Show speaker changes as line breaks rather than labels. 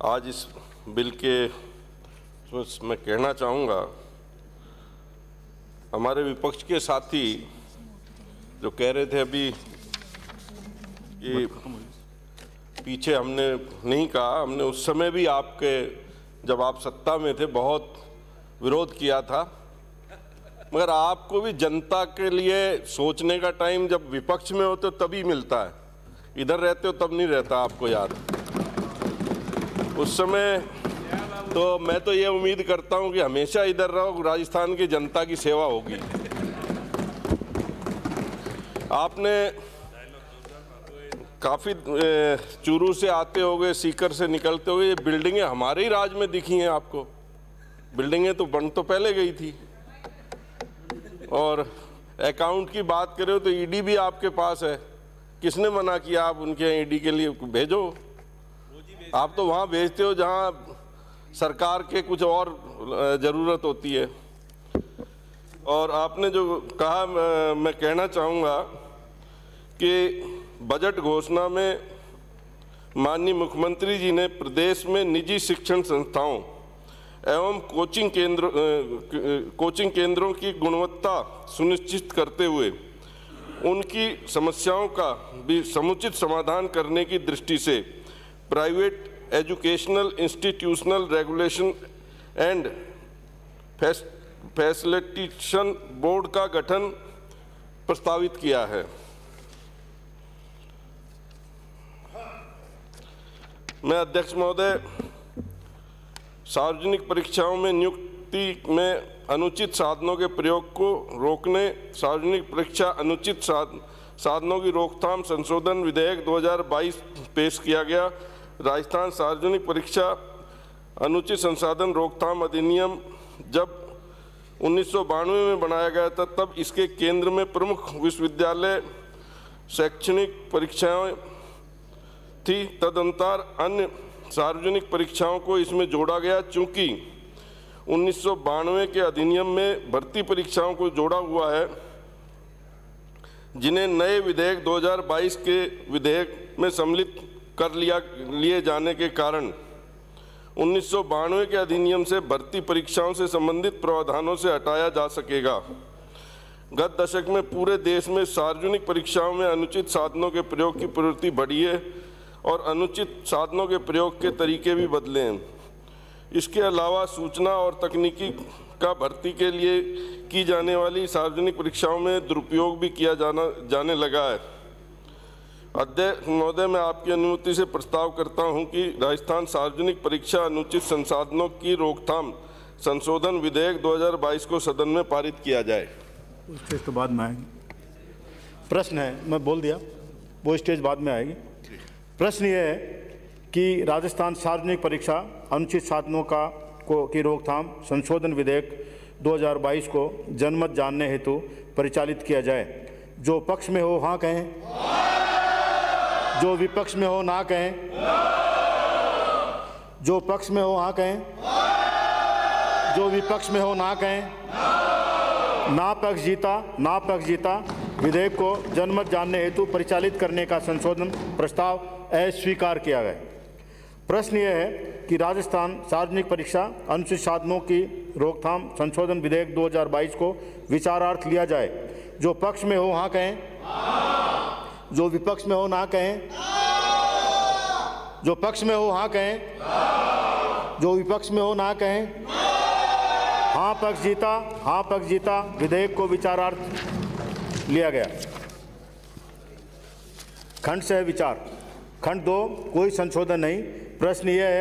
आज इस बिल के मैं कहना चाहूँगा, हमारे विपक्ष के साथी जो कह रहे थे अभी कि पीछे हमने नहीं कहा, हमने उस समय भी आपके जब आप सत्ता में थे बहुत विरोध किया था, मगर आपको भी जनता के लिए सोचने का टाइम जब विपक्ष में होते हो तभी मिलता है, इधर रहते हो तब नहीं रहता। आपको याद उस समय तो मैं तो ये उम्मीद करता हूं कि हमेशा इधर रहो, राजस्थान की जनता की सेवा होगी। आपने काफ़ी चूरू से आते होगे, सीकर से निकलते होगे, ये बिल्डिंगें हमारे ही राज में दिखी हैं आपको। बिल्डिंगें तो बन तो पहले गई थी। और अकाउंट की बात करें तो ईडी भी आपके पास है, किसने मना किया आप उनके यहाँ ईडी के लिए भेजो। आप तो वहाँ भेजते हो जहाँ सरकार के कुछ और ज़रूरत होती है। और आपने जो कहा, मैं कहना चाहूँगा कि बजट घोषणा में माननीय मुख्यमंत्री जी ने प्रदेश में निजी शिक्षण संस्थाओं एवं कोचिंग केंद्रों की गुणवत्ता सुनिश्चित करते हुए उनकी समस्याओं का भी समुचित समाधान करने की दृष्टि से private educational institutional regulation and facilitation board का गठन प्रस्तावित किया है। मैं अध्यक्ष महोदय, सार्वजनिक परीक्षाओं में नियुक्ति में अनुचित साधनों के प्रयोग को रोकने सार्वजनिक परीक्षा अनुचित साधनों की रोकथाम संशोधन विधेयक 2022 पेश किया गया। राजस्थान सार्वजनिक परीक्षा अनुचित संसाधन रोकथाम अधिनियम जब 1992 में बनाया गया था, तब इसके केंद्र में प्रमुख विश्वविद्यालय शैक्षणिक परीक्षाएं थी। तदंतर अन्य सार्वजनिक परीक्षाओं को इसमें जोड़ा गया। चूंकि 1992 के अधिनियम में भर्ती परीक्षाओं को जोड़ा हुआ है, जिन्हें नए विधेयक 2022 के विधेयक में सम्मिलित कर लिए जाने के कारण 1992 के अधिनियम से भर्ती परीक्षाओं से संबंधित प्रावधानों से हटाया जा सकेगा। गत दशक में पूरे देश में सार्वजनिक परीक्षाओं में अनुचित साधनों के प्रयोग की प्रवृत्ति बढ़ी है और अनुचित साधनों के प्रयोग के तरीके भी बदले हैं। इसके अलावा सूचना और तकनीकी का भर्ती के लिए की जाने वाली सार्वजनिक परीक्षाओं में दुरुपयोग भी किया जाने लगा है। अध्यक्ष महोदय, मैं आपकी अनुमति से प्रस्ताव करता हूं कि राजस्थान सार्वजनिक परीक्षा अनुचित संसाधनों की रोकथाम संशोधन विधेयक 2022 को सदन में पारित किया जाए।
स्टेज तो बाद में आएगी। प्रश्न है, मैं बोल दिया, वो स्टेज बाद में आएगी। प्रश्न ये है कि राजस्थान सार्वजनिक परीक्षा अनुचित साधनों की रोकथाम संशोधन विधेयक 2022 को जनमत जानने हेतु परिचालित किया जाए। जो पक्ष में हो हाँ कहें, जो विपक्ष में हो ना कहें, जो पक्ष में हो हाँ कहें, जो विपक्ष में हो ना कहें। ना पक्ष जीता। विधेयक को जनमत जानने हेतु परिचालित करने का संशोधन प्रस्ताव अस्वीकार किया गया। प्रश्न यह है कि राजस्थान सार्वजनिक परीक्षा अनुचित साधनों की रोकथाम संशोधन विधेयक 2022 को विचारार्थ लिया जाए। जो पक्ष में हो हाँ कहें, जो विपक्ष में हो ना कहें, जो पक्ष में हो हाँ कहें, जो विपक्ष में हो ना कहें। हाँ पक्ष जीता। विधेयक को विचारार्थ लिया गया। खंड से विचार। खंड 2 कोई संशोधन नहीं। प्रश्न यह है